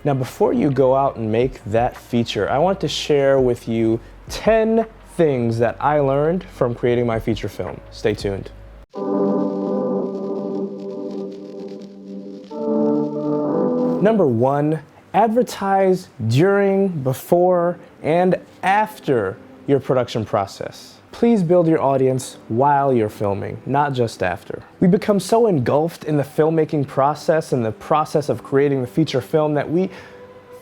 Now, before you go out and make that feature, I want to share with you 10 things that I learned from creating my feature film. Stay tuned. Number 1, advertise during, before, and after your production process. Please build your audience while you're filming, not just after. We become so engulfed in the filmmaking process and the process of creating the feature film that we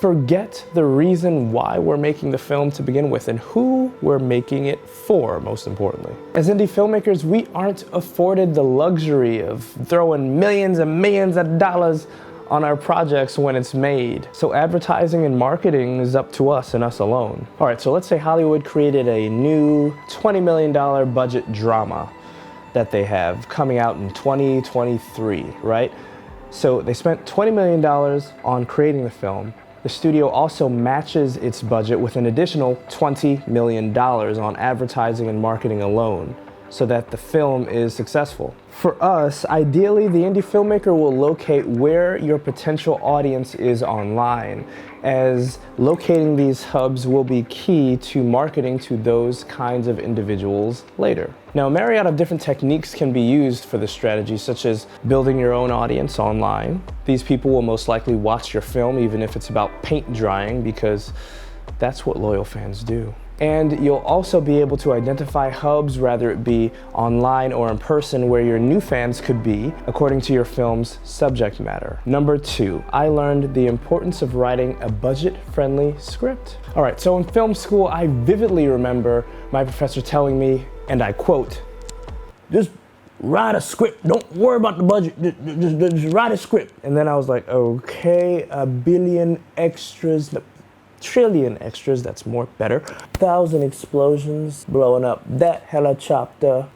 forget the reason why we're making the film to begin with and who we're making it for, most importantly. As indie filmmakers, we aren't afforded the luxury of throwing millions and millions of dollars on our projects when it's made. So advertising and marketing is up to us and us alone. All right, so let's say Hollywood created a new $20 million budget drama that they have coming out in 2023, right? So they spent $20 million on creating the film. The studio also matches its budget with an additional $20 million on advertising and marketing alone, so that the film is successful. For us, ideally, the indie filmmaker will locate where your potential audience is online, as locating these hubs will be key to marketing to those kinds of individuals later. Now, a myriad of different techniques can be used for this strategy, such as building your own audience online. These people will most likely watch your film, even if it's about paint drying, because that's what loyal fans do. And you'll also be able to identify hubs, whether it be online or in person, where your new fans could be, according to your film's subject matter. Number 2, I learned the importance of writing a budget-friendly script. All right, so in film school, I vividly remember my professor telling me, and I quote, "Just write a script, don't worry about the budget, just write a script." And then I was like, okay, a billion extras, trillion extras, that's more better. 1,000 explosions blowing up that helicopter.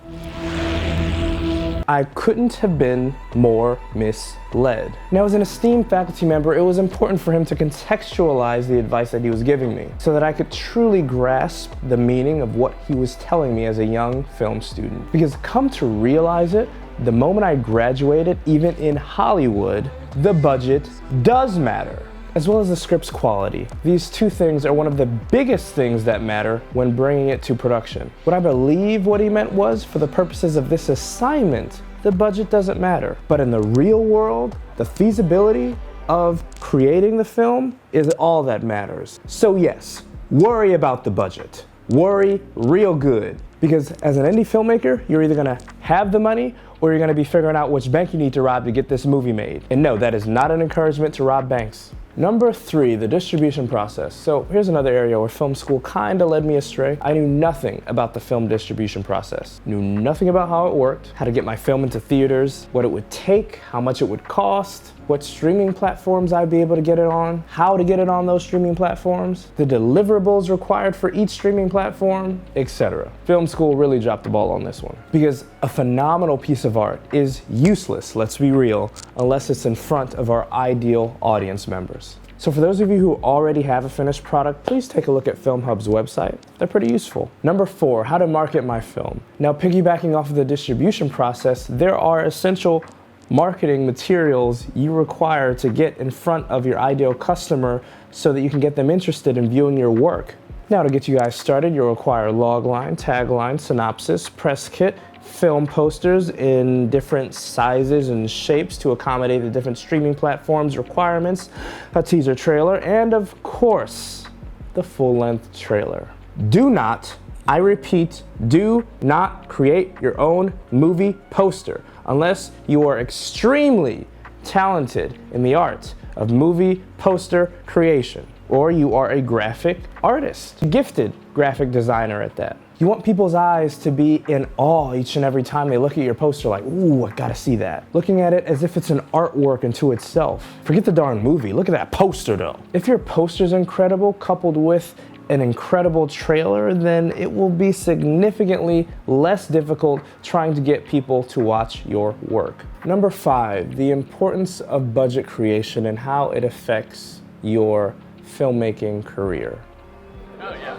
I couldn't have been more misled. Now, as an esteemed faculty member, it was important for him to contextualize the advice that he was giving me so that I could truly grasp the meaning of what he was telling me as a young film student. Because come to realize it, the moment I graduated, even in Hollywood, the budget does matter, as well as the script's quality. These two things are one of the biggest things that matter when bringing it to production. What I believe what he meant was, for the purposes of this assignment, the budget doesn't matter. But in the real world, the feasibility of creating the film is all that matters. So yes, worry about the budget. Worry real good. Because as an indie filmmaker, you're either gonna have the money or you're gonna be figuring out which bank you need to rob to get this movie made. And no, that is not an encouragement to rob banks. Number 3, the distribution process. So here's another area where film school kinda led me astray. I knew nothing about the film distribution process. Knew nothing about how it worked, how to get my film into theaters, what it would take, how much it would cost, what streaming platforms I'd be able to get it on, how to get it on those streaming platforms, the deliverables required for each streaming platform, etc. Film school really dropped the ball on this one. Because a phenomenal piece of art is useless, let's be real, unless it's in front of our ideal audience members. So for those of you who already have a finished product, please take a look at FilmHub's website. They're pretty useful. Number 4, how to market my film. Now, piggybacking off of the distribution process, there are essential marketing materials you require to get in front of your ideal customer so that you can get them interested in viewing your work. Now, to get you guys started, you'll require logline, tagline, synopsis, press kit, film posters in different sizes and shapes to accommodate the different streaming platforms' requirements, a teaser trailer, and of course, the full-length trailer. Do not, I repeat, do not create your own movie poster unless you are extremely talented in the art of movie poster creation, or you are a graphic artist, gifted graphic designer at that. You want people's eyes to be in awe each and every time they look at your poster, like, ooh, I gotta see that. Looking at it as if it's an artwork unto itself. Forget the darn movie, look at that poster though. If your poster's incredible, coupled with an incredible trailer, then it will be significantly less difficult trying to get people to watch your work. Number 5, the importance of budget creation and how it affects your filmmaking career. Oh, yeah.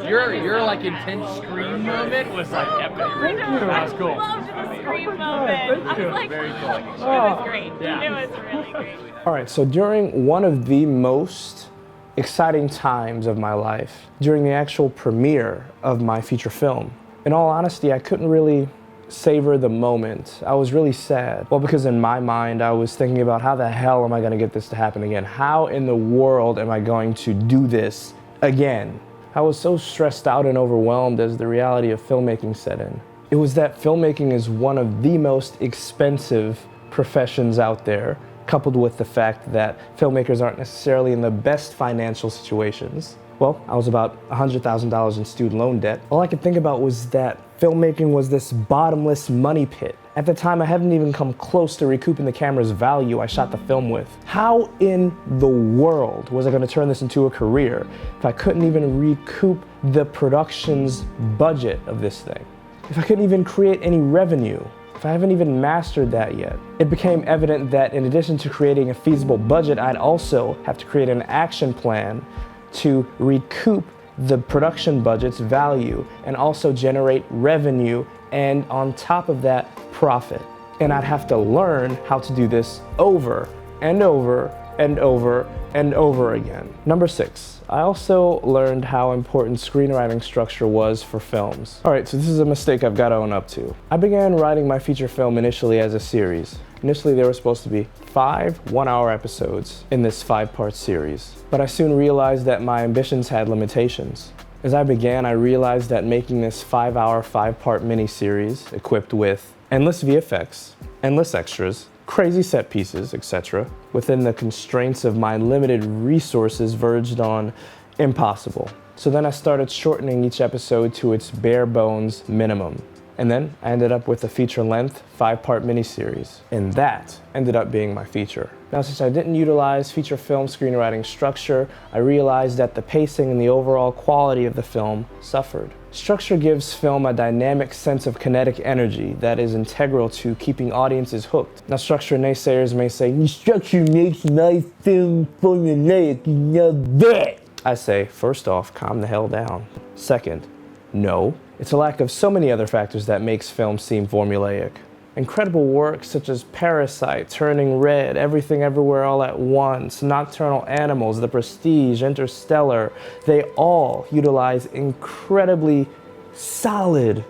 Your like intense scream moment was like epic. That was cool. I loved the scream moment. I was like, Very cool. it was great. Yeah. It was really great. All right, so during one of the most exciting times of my life, during the actual premiere of my feature film, in all honesty, I couldn't really savor the moment. I was really sad. Well, because in my mind, I was thinking about how the hell am I gonna get this to happen again? How in the world am I going to do this again? I was so stressed out and overwhelmed as the reality of filmmaking set in. It was that filmmaking is one of the most expensive professions out there, coupled with the fact that filmmakers aren't necessarily in the best financial situations. Well, I was about $100,000 in student loan debt. All I could think about was that filmmaking was this bottomless money pit. At the time, I hadn't even come close to recouping the camera's value I shot the film with. How in the world was I gonna turn this into a career if I couldn't even recoup the production's budget of this thing? If I couldn't even create any revenue? If I haven't even mastered that yet? It became evident that in addition to creating a feasible budget, I'd also have to create an action plan to recoup the production budget's value and also generate revenue, and on top of that, profit. And I'd have to learn how to do this over and over and over and over again. Number 6, I also learned how important screenwriting structure was for films. All right, so this is a mistake I've got to own up to. I began writing my feature film initially as a series. Initially, there were supposed to be 5 one-hour episodes in this 5-part series, but I soon realized that my ambitions had limitations. As I began, I realized that making this 5-hour, 5-part mini-series equipped with endless VFX, endless extras, crazy set pieces, etc., within the constraints of my limited resources verged on impossible. So then I started shortening each episode to its bare bones minimum. And then I ended up with a feature-length 5-part miniseries, and that ended up being my feature. Now, since I didn't utilize feature film screenwriting structure, I realized that the pacing and the overall quality of the film suffered. Structure gives film a dynamic sense of kinetic energy that is integral to keeping audiences hooked. Now, structure naysayers may say, structure makes my film formulaic, you know that. I say, first off, calm the hell down. Second, no. It's a lack of so many other factors that makes film seem formulaic. Incredible works such as Parasite, Turning Red, Everything Everywhere All at Once, Nocturnal Animals, The Prestige, Interstellar, they all utilize incredibly solid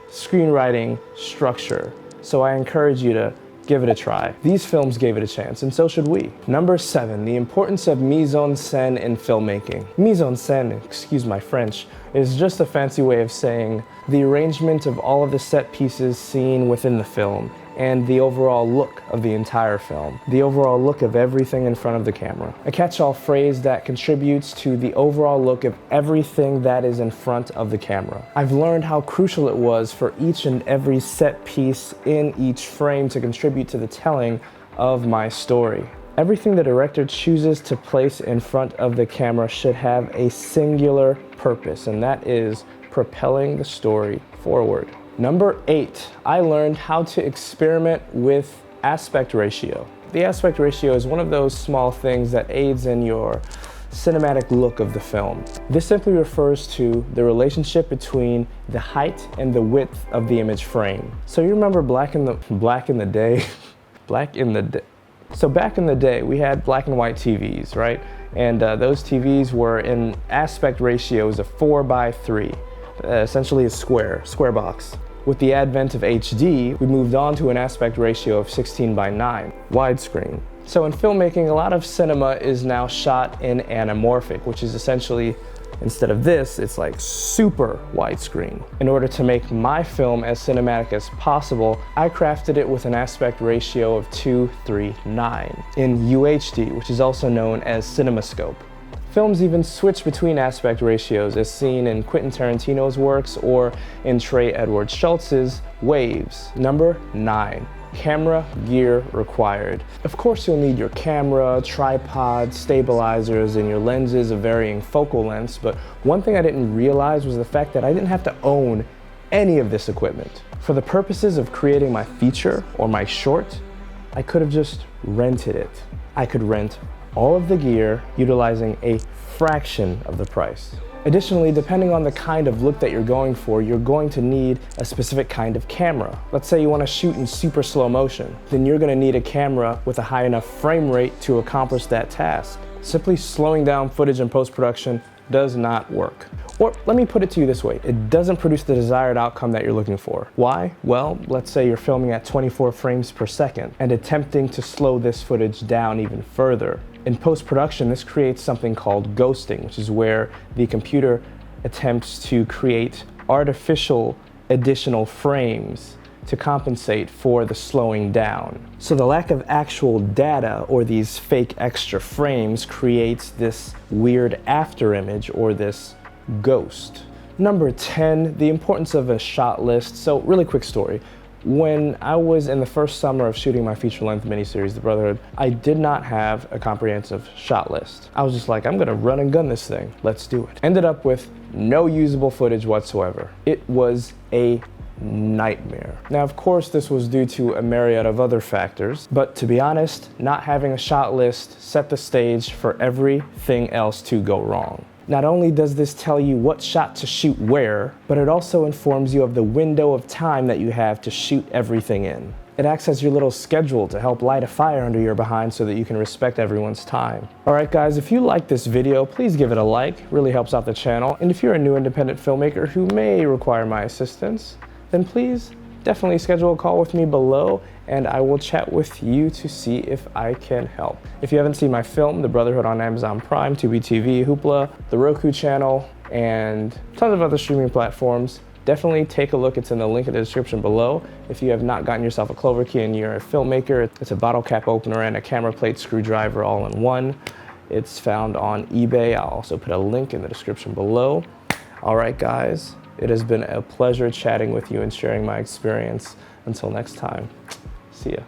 screenwriting structure. So I encourage you to give it a try. These films gave it a chance, and so should we. Number 7, the importance of mise-en-scène in filmmaking. Mise-en-scène, excuse my French, is just a fancy way of saying the arrangement of all of the set pieces seen within the film and the overall look of the entire film, the overall look of everything in front of the camera. A catch-all phrase that contributes to the overall look of everything that is in front of the camera. I've learned how crucial it was for each and every set piece in each frame to contribute to the telling of my story. Everything the director chooses to place in front of the camera should have a singular purpose, and that is propelling the story forward. Number 8, I learned how to experiment with aspect ratio. The aspect ratio is one of those small things that aids in your cinematic look of the film. This simply refers to the relationship between the height and the width of the image frame. So you remember back in the day, so back in the day, we had black and white TVs, right? And those TVs were in aspect ratios of 4:3, essentially a square box. With the advent of HD, we moved on to an aspect ratio of 16:9, widescreen. So in filmmaking, a lot of cinema is now shot in anamorphic, which is essentially, instead of this, it's like super widescreen. In order to make my film as cinematic as possible, I crafted it with an aspect ratio of 2:3:9 in UHD, which is also known as CinemaScope. Films even switch between aspect ratios, as seen in Quentin Tarantino's works or in Trey Edward Schultz's Waves. Number 9. Camera gear required. Of course, you'll need your camera, tripod, stabilizers, and your lenses of varying focal lengths, but one thing I didn't realize was the fact that I didn't have to own any of this equipment. For the purposes of creating my feature or my short, I could have just rented it. I could rent all of the gear utilizing a fraction of the price. Additionally, depending on the kind of look that you're going for, you're going to need a specific kind of camera. Let's say you want to shoot in super slow motion, then you're going to need a camera with a high enough frame rate to accomplish that task. Simply slowing down footage in post-production does not work. Or let me put it to you this way, it doesn't produce the desired outcome that you're looking for. Why? Well, let's say you're filming at 24 frames per second and attempting to slow this footage down even further. In post-production, this creates something called ghosting, which is where the computer attempts to create artificial additional frames to compensate for the slowing down. So the lack of actual data or these fake extra frames creates this weird after image or this ghost. Number 10, the importance of a shot list. So really quick story. When I was in the first summer of shooting my feature-length miniseries, The Brotherhood, I did not have a comprehensive shot list. I was just like, I'm gonna run and gun this thing. Let's do it. Ended up with no usable footage whatsoever. It was a nightmare. Now, of course, this was due to a myriad of other factors, but to be honest, not having a shot list set the stage for everything else to go wrong. Not only does this tell you what shot to shoot where, but it also informs you of the window of time that you have to shoot everything in. It acts as your little schedule to help light a fire under your behind so that you can respect everyone's time. Alright guys, if you like this video, please give it a like, really helps out the channel. And if you're a new independent filmmaker who may require my assistance, then please definitely schedule a call with me below and I will chat with you to see if I can help. If you haven't seen my film, The Brotherhood, on Amazon Prime, Tubi TV, Hoopla, the Roku channel, and tons of other streaming platforms, definitely take a look. It's in the link in the description below. If you have not gotten yourself a Clover Key and you're a filmmaker, it's a bottle cap opener and a camera plate screwdriver all in one. It's found on eBay. I'll also put a link in the description below. All right, guys. It has been a pleasure chatting with you and sharing my experience. Until next time, see ya.